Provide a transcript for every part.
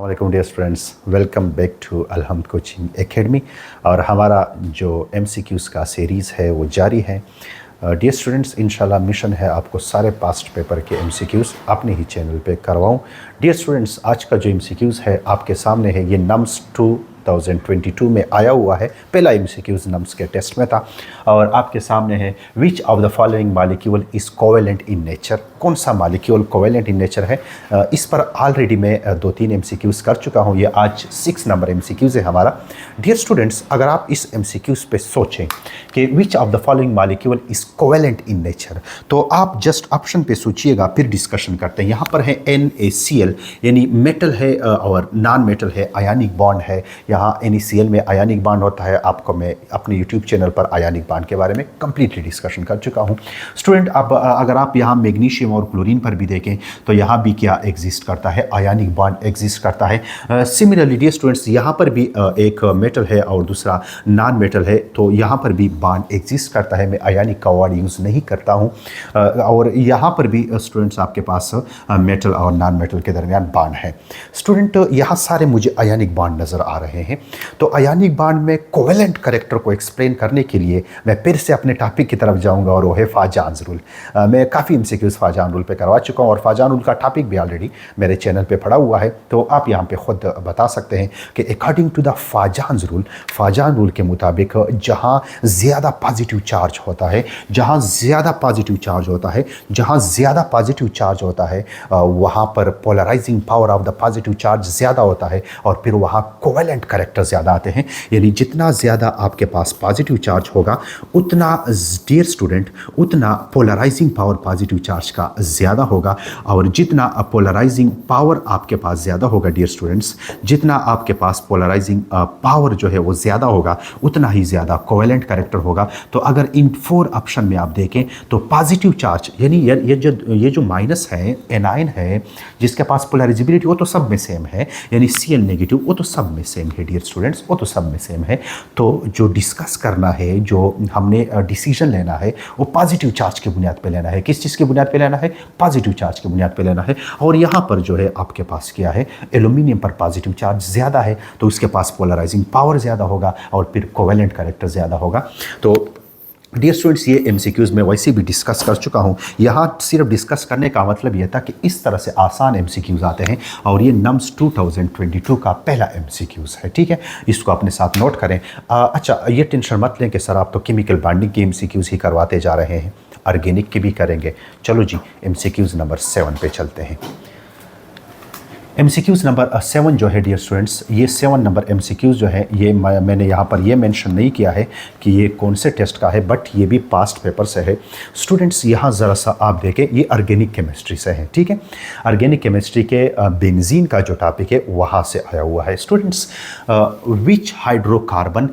वालेकुम dear students, welcome back to Alhamd coaching academy. और हमारा जो MCQs का सीरीज़ है वो जारी है। डियर स्टूडेंट्स, इंशाल्लाह मिशन है आपको सारे पास्ट पेपर के MCQs अपने ही चैनल पे करवाऊँ। डियर स्टूडेंट्स, आज का जो MCQs है आपके सामने है, ये नम्स 2022 में आया हुआ है। पहला MCQs नम्स के टेस्ट में था और आपके सामने है, which of the following molecule is covalent in nature. कौन सा मॉलिक्यूल कोवेलेंट इन नेचर है, इस पर ऑलरेडी मैं 2-3 MCQs कर चुका हूँ। ये आज 6 नंबर MCQs है हमारा। डियर स्टूडेंट्स, अगर आप इस MCQs पे सोचें कि which of the following molecule is covalent in nature, तो आप जस्ट ऑप्शन पे सोचिएगा, फिर डिस्कशन करते हैं। यहाँ पर है NaCl, यानी मेटल है और नॉन मेटल है, आयनिक बॉन्ड है। यहाँ NaCl में आयनिक बॉन्ड होता है। आपको मैं अपने यूट्यूब चैनल पर आयनिक बॉन्ड के बारे में कंप्लीटली डिस्कशन कर चुका हूँ। स्टूडेंट, अब अगर आप यहाँ मैग्नीशियम और क्लोरीन पर भी देखें तो यहाँ भी क्या एग्जिस्ट करता है, आयनिक बॉन्ड एग्जिस्ट करता है। सिमिलरली डियर स्टूडेंट्स, यहाँ पर भी एक मेटल है और दूसरा नॉन मेटल है, तो यहाँ पर भी बॉन्ड एग्जिस्ट करता है। मैं आयनिक का वर्ड यूज़ नहीं करता हूँ। और यहाँ पर भी स्टूडेंट्स आपके पास मेटल और नॉन मेटल के दरमियान बॉन्ड है। स्टूडेंट, यहाँ सारे मुझे आयनिक बॉन्ड नज़र आ रहे हैं। तो आयनिक बॉन्ड में कोवेलेंट कैरेक्टर को एक्सप्लेन करने के लिए मैं फिर से अपने टॉपिक की तरफ जाऊँगा और वो है फाजान्स रूल। मैं काफ़ी MCQs फाजान रूल पे करवा चुका हूँ और फाजान रूल का टॉपिक भी ऑलरेडी मेरे चैनल पे पड़ा हुआ है, तो आप यहाँ पे खुद बता सकते हैं कि अकॉर्डिंग टू द फाजान रूल के मुताबिक जहाँ ज़्यादा पॉजिटिव चार्ज होता है, वहाँ पर polarising power of the positive charge ज़्यादा होता है और फिर वहाँ कोवेलेंट कैरेक्टर ज़्यादा आते हैं। यानी जितना ज़्यादा आपके पास पॉजिटिव चार्ज होगा, उतना डियर स्टूडेंट, उतना पोलराइजिंग पावर पॉजिटिव चार्ज का ज़्यादा होगा। और जितना पोलराइजिंग पावर आपके पास ज़्यादा होगा डियर स्टूडेंट्स, जितना आपके पास पोलराइजिंग पावर जो है वो ज़्यादा होगा, उतना ही ज़्यादा कोवेलेंट कैरेक्टर होगा। तो अगर इन 4 ऑप्शन में आप देखें तो पॉजिटिव चार्ज, यानी ये जो माइनस है, एनाइन है, जिसके पास पोलराइजिबिलिटी वो तो सब में सेम है, यानी Cl नेगेटिव वो तो सब में सेम है डियर स्टूडेंट्स, वो तो सब में सेम है। तो जो डिस्कस करना है, जो हमने डिसीजन लेना है, वो पॉजिटिव चार्ज के बुनियाद पे लेना है। किस चीज़ के बुनियाद पे लेना है? पॉजिटिव चार्ज के बुनियाद पे लेना है। और यहाँ पर जो है आपके पास क्या है, एल्यूमिनियम पर पॉजिटिव चार्ज ज़्यादा है, तो उसके पास पोलराइजिंग पावर ज़्यादा होगा और फिर कोवेलेंट कैरेक्टर ज़्यादा होगा। तो डियर स्टूडेंट्स, ये MCQs में वैसे भी डिस्कस कर चुका हूँ। यहाँ सिर्फ डिस्कस करने का मतलब ये था कि इस तरह से आसान MCQs आते हैं और ये नम्स 2022 का पहला MCQs है। ठीक है, इसको अपने साथ नोट करें। अच्छा, ये टेंशन मत लें कि सर आप तो केमिकल बॉन्डिंग के MCQs ही करवाते जा रहे हैं, ऑर्गेनिक के भी करेंगे। चलो जी, MCQs नंबर 7 पे चलते हैं। MCQs नंबर 7 जो है डियर स्टूडेंट्स, ये 7 नंबर MCQs जो है, ये मैंने यहाँ पर ये मेंशन नहीं किया है कि ये कौन से टेस्ट का है, बट ये भी पास्ट पेपर से है। स्टूडेंट्स, यहाँ ज़रा सा आप देखें, ये ऑर्गेनिक केमिस्ट्री से है। ठीक है, ऑर्गेनिक केमिस्ट्री के बेंजीन का जो टॉपिक है वहाँ से आया हुआ है। Students, which hydrocarbon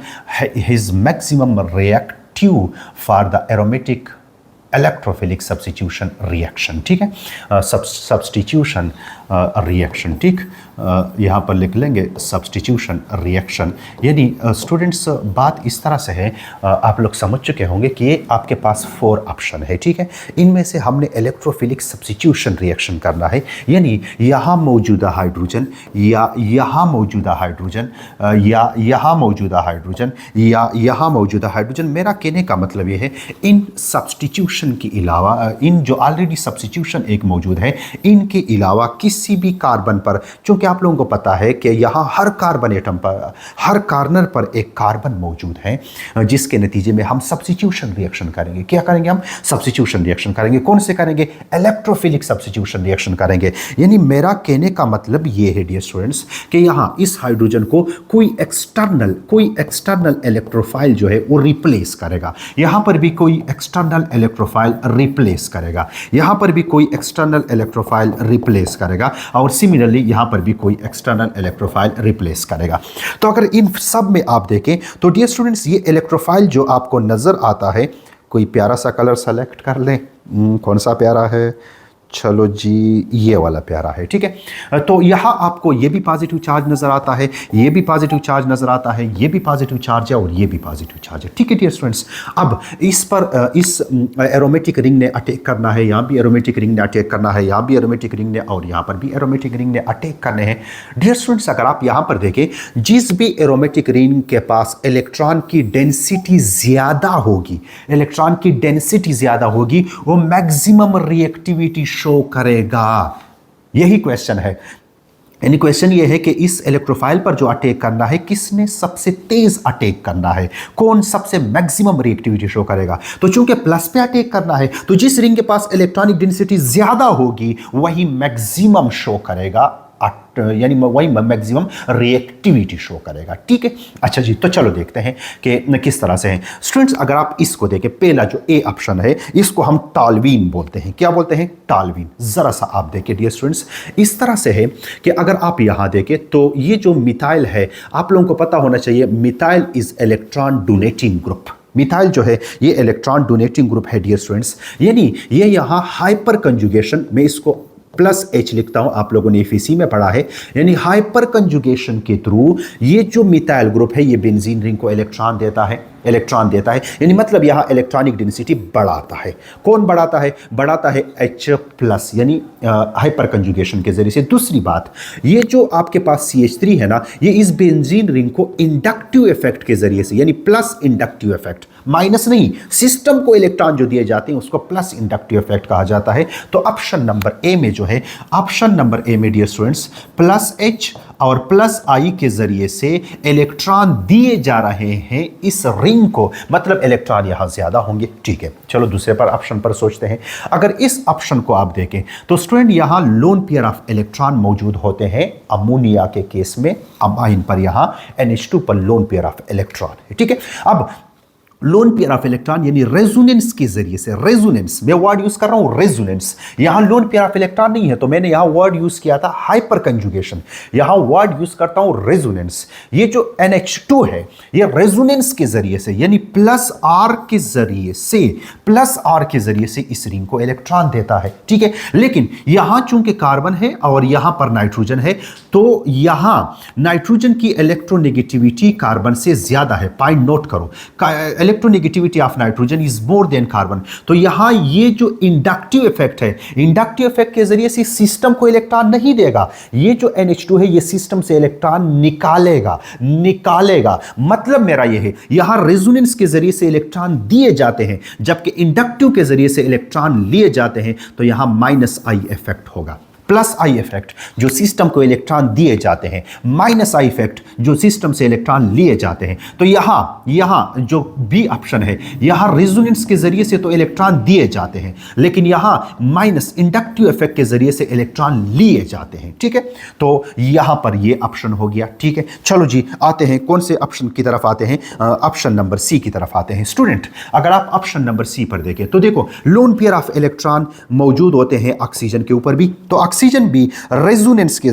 his maximum reactive for the aromatic electrophilic substitution reaction. ठीक है, सब्स्टिट्यूशन रिएक्शन। ठीक, यहाँ पर लिख लेंगे सब्स्टिट्यूशन रिएक्शन। यानी स्टूडेंट्स, बात इस तरह से है, आप लोग समझ चुके होंगे कि ये आपके पास 4 ऑप्शन है। ठीक है, इनमें से हमने इलेक्ट्रोफिलिक सब्स्टिट्यूशन रिएक्शन करना है, यानी यहाँ मौजूदा हाइड्रोजन या यहाँ मौजूदा हाइड्रोजन या यहाँ मौजूदा हाइड्रोजन या यहाँ मौजूदा हाइड्रोजन। मेरा कहने का मतलब ये है, इन सब्स्टिट्यूशन के अलावा, इन जो ऑलरेडी सब्स्टिट्यूशन एक मौजूद है, इनके अलावा किसी भी कार्बन पर, क्योंकि आप लोगों को पता है कि यहाँ हर कार्बन एटम पर, हर कार्नर पर एक कार्बन मौजूद है, जिसके नतीजे में हम सब्स्टिट्यूशन रिएक्शन करेंगे। क्या करेंगे? हम सब्स्टिट्यूशन रिएक्शन करेंगे। कौन से करेंगे? इलेक्ट्रोफिलिक सब्स्टिट्यूशन रिएक्शन करेंगे। यानी मेरा कहने का मतलब ये है डियर स्टूडेंट्स कि यहाँ इस हाइड्रोजन को कोई एक्सटर्नल इलेक्ट्रोफाइल जो है वो रिप्लेस करेगा। यहाँ पर भी कोई एक्सटर्नल इलेक्ट्रोफाइल रिप्लेस करेगा, यहाँ पर भी कोई एक्सटर्नल इलेक्ट्रोफाइल रिप्लेस करेगा, और सिमिलरली यहाँ पर भी कोई एक्सटर्नल इलेक्ट्रोफाइल रिप्लेस करेगा। तो अगर इन सब में आप देखें तो डियर स्टूडेंट्स, ये इलेक्ट्रोफाइल जो आपको नज़र आता है, कोई प्यारा सा कलर सेलेक्ट कर लें। कौन सा प्यारा है? चलो जी, ये वाला प्यारा है, ठीक है। तो यहाँ आपको ये भी पॉजिटिव चार्ज नज़र आता है, ये भी पॉजिटिव चार्ज नज़र आता है, ये भी पॉजिटिव चार्ज है और ये भी पॉजिटिव चार्ज है, ठीक है डियर स्टूडेंट्स। अब इस पर इस एरोमेटिक रिंग ने अटैक करना है, यहाँ भी एरोमेटिक रिंग ने अटैक करना है, यहाँ भी एरोमेटिक रिंग ने, और यहाँ पर भी एरोमेटिक रिंग ने अटैक करने हैं। डियर स्टूडेंट्स, अगर आप यहाँ पर देखें, जिस भी एरोमेटिक रिंग के पास इलेक्ट्रॉन की डेंसिटी ज़्यादा होगी, इलेक्ट्रॉन की डेंसिटी ज़्यादा होगी, वो मैक्सिमम रिएक्टिविटी शो करेगा। यही क्वेश्चन है, यानी क्वेश्चन ये है कि इस इलेक्ट्रोफाइल पर जो अटैक करना है, किसने सबसे तेज अटैक करना है, कौन सबसे मैक्सिमम रिएक्टिविटी शो करेगा। तो चूंकि प्लस पे अटैक करना है, तो जिस रिंग के पास इलेक्ट्रॉनिक डेंसिटी ज्यादा होगी वही मैक्सिमम शो करेगा, यानी वही मैक्सिमम रिएक्टिविटी शो करेगा, ठीक है। अच्छा जी, तो चलो देखते हैं कि किस तरह से है। स्टूडेंट्स, अगर आप इसको देखें, पहला जो ए ऑप्शन है, इसको हम टॉल्वीन बोलते हैं। क्या बोलते हैं? टॉल्वीन। जरा सा आप देखिए डियर स्टूडेंट्स, इस तरह से है कि अगर आप यहां देखें तो ये जो मिथाइल है, आप लोगों को पता होना चाहिए, methyl is electron donating group. Methyl जो है ये इलेक्ट्रॉन डोनेटिंग ग्रुप है डियर स्टूडेंट्स, यानी ये यहां हाइपर कंजुगेशन में, इसको प्लस एच लिखता हूं, आप लोगों ने FEC में पढ़ा है, यानी हाइपर कंजुगेशन के थ्रू ये जो मिथाइल ग्रुप है ये बेंजीन रिंग को इलेक्ट्रॉन देता है, यानी मतलब यहां इलेक्ट्रॉनिक डेंसिटी बढ़ाता है। कौन बढ़ाता है? बढ़ाता है H+, यानी हाइपर कंजुगेशन के जरिए से। दूसरी बात, ये जो आपके पास CH3 है ना, ये इस बेंजीन रिंग को इंडक्टिव इफेक्ट के जरिए से, यानी प्लस इंडक्टिव इफेक्ट, माइनस नहीं, सिस्टम को इलेक्ट्रॉन जो दिए जाते हैं उसको प्लस इंडक्टिव इफेक्ट कहा जाता है। तो ऑप्शन नंबर ए में जो है, ऑप्शन नंबर ए में डियर स्टूडेंट्स, प्लस H और प्लस I के जरिए से इलेक्ट्रॉन दिए जा रहे हैं इस रिंग को, मतलब इलेक्ट्रॉन यहां ज्यादा होंगे, ठीक है। चलो दूसरे पर ऑप्शन पर सोचते हैं। अगर इस ऑप्शन को आप देखें तो स्टूडेंट यहां लोन पेयर ऑफ इलेक्ट्रॉन मौजूद होते हैं अमोनिया के केस में, अमाइन पर यहां NH2 पर लोन पेयर ऑफ इलेक्ट्रॉन है, ठीक है। अब लोन पेयर ऑफ इलेक्ट्रॉन यानी रेजोनेंस के जरिए से, रेजोनेंस, मैं वर्ड यूज कर रहा हूं रेजोनेंस, यहां लोन पेयर ऑफ इलेक्ट्रॉन नहीं है तो मैंने यहां वर्ड यूज किया था हाइपर कंजुगेशन, यहां वर्ड यूज करता हूं रेजोनेंस। ये जो NH2 है ये रेजोनेंस के जरिए से, यानी प्लस R के जरिए से, इस रिंग को इलेक्ट्रॉन देता है, ठीक है। लेकिन यहां चूंकि कार्बन है और यहां पर नाइट्रोजन है, तो यहां नाइट्रोजन की इलेक्ट्रोनेगेटिविटी कार्बन से ज्यादा है। पॉइंट नोट करो, electronegativity of nitrogen is more than carbon. तो यहां ये जो इंडक्टिव इफेक्ट है, इंडक्टिव इफेक्ट के जरिए से सिस्टम को इलेक्ट्रॉन नहीं देगा, ये जो NH2 है ये सिस्टम से इलेक्ट्रॉन निकालेगा। मतलब मेरा ये है, यहां रेजोनेंस के जरिए से इलेक्ट्रॉन दिए जाते हैं, जबकि इंडक्टिव के जरिए से इलेक्ट्रॉन लिए जाते हैं, तो यहां -I इफेक्ट होगा। प्लस I इफेक्ट जो सिस्टम को इलेक्ट्रॉन दिए जाते हैं, माइनस I इफेक्ट जो सिस्टम से इलेक्ट्रॉन लिए जाते हैं। तो यहां जो बी ऑप्शन है, यहां रेजोनेंस के जरिए से तो इलेक्ट्रॉन दिए जाते हैं, लेकिन यहां माइनस इंडक्टिव इफेक्ट के जरिए से इलेक्ट्रॉन लिए जाते हैं, ठीक है। तो यहां पर ये ऑप्शन हो गया, ठीक है। चलो जी, आते हैं कौन से ऑप्शन की तरफ आते हैं, ऑप्शन नंबर सी की तरफ आते हैं। स्टूडेंट, अगर आप ऑप्शन नंबर सी पर देखें तो देखो, लोन पेयर ऑफ इलेक्ट्रॉन मौजूद होते हैं ऑक्सीजन के ऊपर भी, तो ऑक्सीजन भी रेजोनेंस के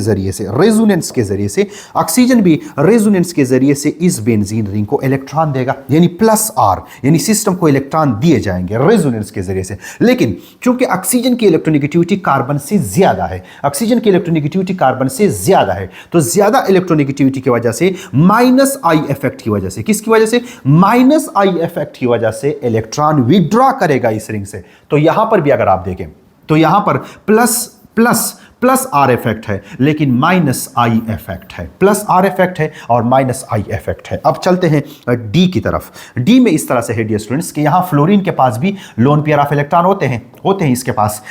जरिए से इस बेंजीन रिंग को इलेक्ट्रॉन देगा, यानी प्लस R, यानी सिस्टम को इलेक्ट्रॉन दिए जाएंगे रेजोनेंस के जरिए से। लेकिन चूंकि ऑक्सीजन की इलेक्ट्रोनेगेटिविटी कार्बन से ज्यादा है, तो ज्यादा इलेक्ट्रोनेगेटिविटी की वजह से, माइनस I इफेक्ट की वजह से, किसकी वजह से? माइनस I इफेक्ट की वजह से इलेक्ट्रॉन विड्रॉ करेगा इस रिंग से। तो यहां पर भी अगर आप देखें तो यहां पर प्लस R इफेक्ट है, लेकिन माइनस I इफेक्ट है। प्लस R इफेक्ट है और माइनस I इफेक्ट है। अब चलते हैं डी की तरफ। डी में इस तरह से है डियर स्टूडेंट्स कि यहां फ्लोरीन के पास भी लोन पेयर ऑफ इलेक्ट्रॉन होते हैं इसके पास।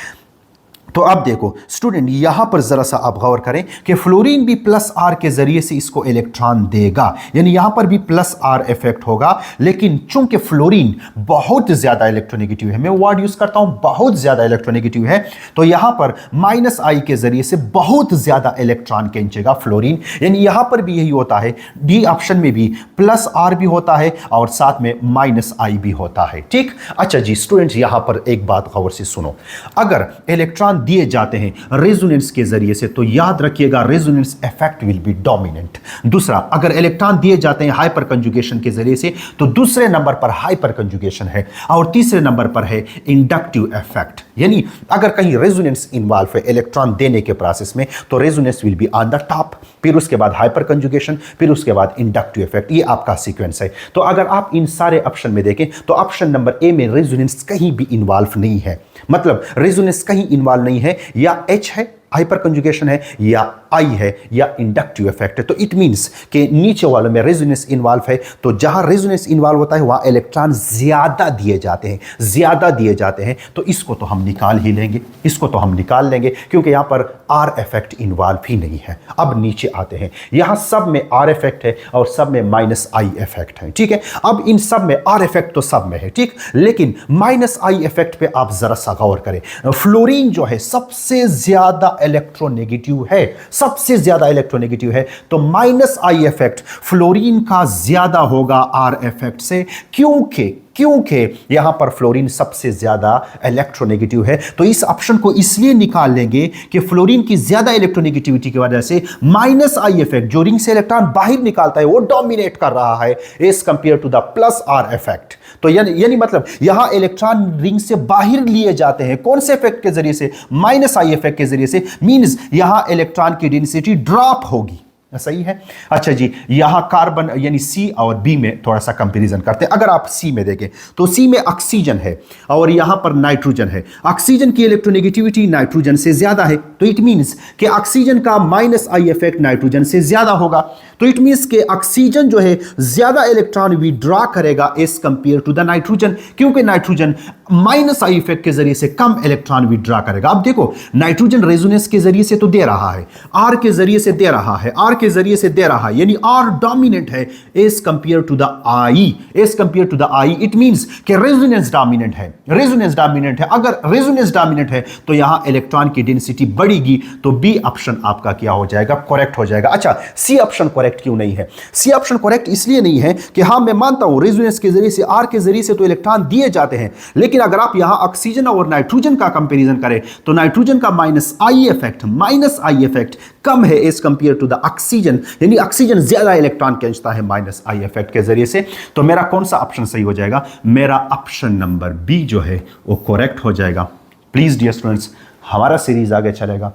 तो अब देखो स्टूडेंट, यहां पर जरा सा आप गौर करें कि फ्लोरीन भी प्लस R के जरिए से इसको इलेक्ट्रॉन देगा, यानी यहां पर भी प्लस R इफेक्ट होगा। लेकिन चूंकि फ्लोरीन बहुत ज्यादा इलेक्ट्रोनेगेटिव है, मैं वर्ड यूज करता हूं बहुत ज्यादा इलेक्ट्रोनेगेटिव है, तो यहां पर माइनस I के जरिए से बहुत ज्यादा इलेक्ट्रॉन खींचेगा फ्लोरीन, यानी यहां पर भी यही होता है। डी ऑप्शन में भी प्लस R भी होता है और साथ में माइनस I भी होता है, ठीक। अच्छा जी स्टूडेंट, यहां पर एक बात गौर से सुनो, अगर इलेक्ट्रॉन दिए जाते हैं रेजोनेंस के जरिए से, तो याद रखिएगा resonance effect will be dominant. दूसरा, अगर इलेक्ट्रॉन दिए जाते हैं हाइपर कंजुगेशन के जरिए से, तो दूसरे नंबर पर हाइपर कंजुगेशन है और तीसरे नंबर पर है इंडक्टिव इफेक्ट। यानी अगर कहीं रेजोनेंस इन्वॉल्व है इलेक्ट्रॉन देने के प्रोसेस में तो resonance will be on the top, फिर उसके बाद हाइपर कंजुगेशन, फिर उसके बाद इंडक्टिव इफेक्ट। ये आपका सीक्वेंस है। तो अगर आप इन सारे ऑप्शन में देखें तो ऑप्शन नंबर ए में रेजोनेंस कहीं भी इन्वॉल्व नहीं है, मतलब रेजोनेंस कहीं इन्वॉल्व नहीं है, या एच है हाइपर कंजुगेशन है, या आई है, या इंडक्टिव इफेक्ट है। तो इट मींस कि नीचे वालों में रेजोनेंस इन्वॉल्व है, तो जहां रेजोनेंस इन्वॉल्व होता है वहां इलेक्ट्रॉन ज्यादा दिए जाते हैं, ज्यादा दिए जाते हैं। तो इसको तो हम निकाल ही लेंगे, इसको तो हम निकाल लेंगे, क्योंकि यहां पर आर इफेक्ट इन्वॉल्व ही नहीं है। अब नीचे आते हैं, यहां सब में आर इफेक्ट है और सब में माइनस आई इफेक्ट है, ठीक है। अब इन सब में आर इफेक्ट तो सब में है, ठीक, लेकिन माइनस आई इफेक्ट पे आप जरा सा गौर करें। फ्लोरीन जो है सबसे ज्यादा इलेक्ट्रोनेगेटिव है, सबसे ज्यादा इलेक्ट्रोनेगेटिव है, तो माइनस आई इफेक्ट फ्लोरीन का ज्यादा होगा आर इफेक्ट से, क्योंकि यहां पर फ्लोरीन सबसे ज्यादा इलेक्ट्रोनेगेटिव है। तो इस ऑप्शन को इसलिए निकाल लेंगे कि फ्लोरीन की ज्यादा इलेक्ट्रोनेगेटिविटी की वजह से माइनस आई इफेक्ट जो रिंग से इलेक्ट्रॉन बाहर निकालता है वो डोमिनेट कर रहा है as compare to the plus R effect. तो यानी मतलब यहां इलेक्ट्रॉन रिंग से बाहर लिए जाते हैं कौन से इफेक्ट के जरिए से? माइनस आई इफेक्ट के जरिए से। मींस यहां इलेक्ट्रॉन की डेंसिटी ड्रॉप होगी, सही है। अच्छा जी, यहां कार्बन यानी सी और बी में थोड़ा सा कंपैरिजन करते हैं। अगर आप सी में देखें तो सी में ऑक्सीजन है और यहां पर नाइट्रोजन है। ऑक्सीजन की इलेक्ट्रोनेगेटिविटी नाइट्रोजन से ज्यादा है, तो इट मींस कि ऑक्सीजन का माइनस आई इफेक्ट नाइट्रोजन से ज्यादा होगा। तो इट मींस कि ऑक्सीजन जो है ज्यादा इलेक्ट्रॉन विड्रॉ करेगा as compare to the nitrogen, क्योंकि नाइट्रोजन माइनस आई इफेक्ट के जरिए से कम इलेक्ट्रॉन विड्रॉ करेगा। अब देखो, नाइट्रोजन रेजोनेंस के जरिए से तो दे रहा है, आर के जरिए से दे रहा है, आर के जरिए से दे रहा है, यानी आर डोमिनेंट है as compare to the I, as compare to the I. It means कि रेजोनेंस डोमिनेंट है, रेजोनेंस डोमिनेंट है। अगर रेजोनेंस डोमिनेंट है तो यहां इलेक्ट्रॉन की डेंसिटी बढ़ेगी, तो बी ऑप्शन आपका क्या हो जाएगा? करेक्ट हो जाएगा। अच्छा, सी ऑप्शन करेक्ट क्यों नहीं है? सी ऑप्शन करेक्ट इसलिए नहीं है कि हां, मैं मानता हूं रेजोनेंस के जरिए से, आर के जरिए से तो इलेक्ट्रॉन दिए जाते हैं, लेकिन अगर आप यहां ऑक्सीजन और नाइट्रोजन का कंपैरिजन करें तो नाइट्रोजन का माइनस आई इफेक्ट कम है as compare to the oxygen, यानी ऑक्सीजन ज्यादा इलेक्ट्रॉन खींचता है माइनस आई इफेक्ट के जरिए से। तो मेरा कौन सा ऑप्शन सही हो जाएगा? मेरा ऑप्शन नंबर बी जो है वो करेक्ट हो जाएगा। प्लीज डियर स्टूडेंट्स, हमारा सीरीज आगे चलेगा,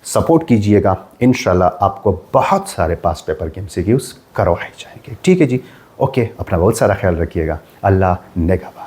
सपोर्ट कीजिएगा। इंशाल्लाह आपको बहुत सारे पास्ट पेपर के एमसीक्यूज करवाए जाएंगे, ठीक है जी। ओके, अपना बहुत सारा ख्याल रखिएगा। अल्लाह नेगहबान।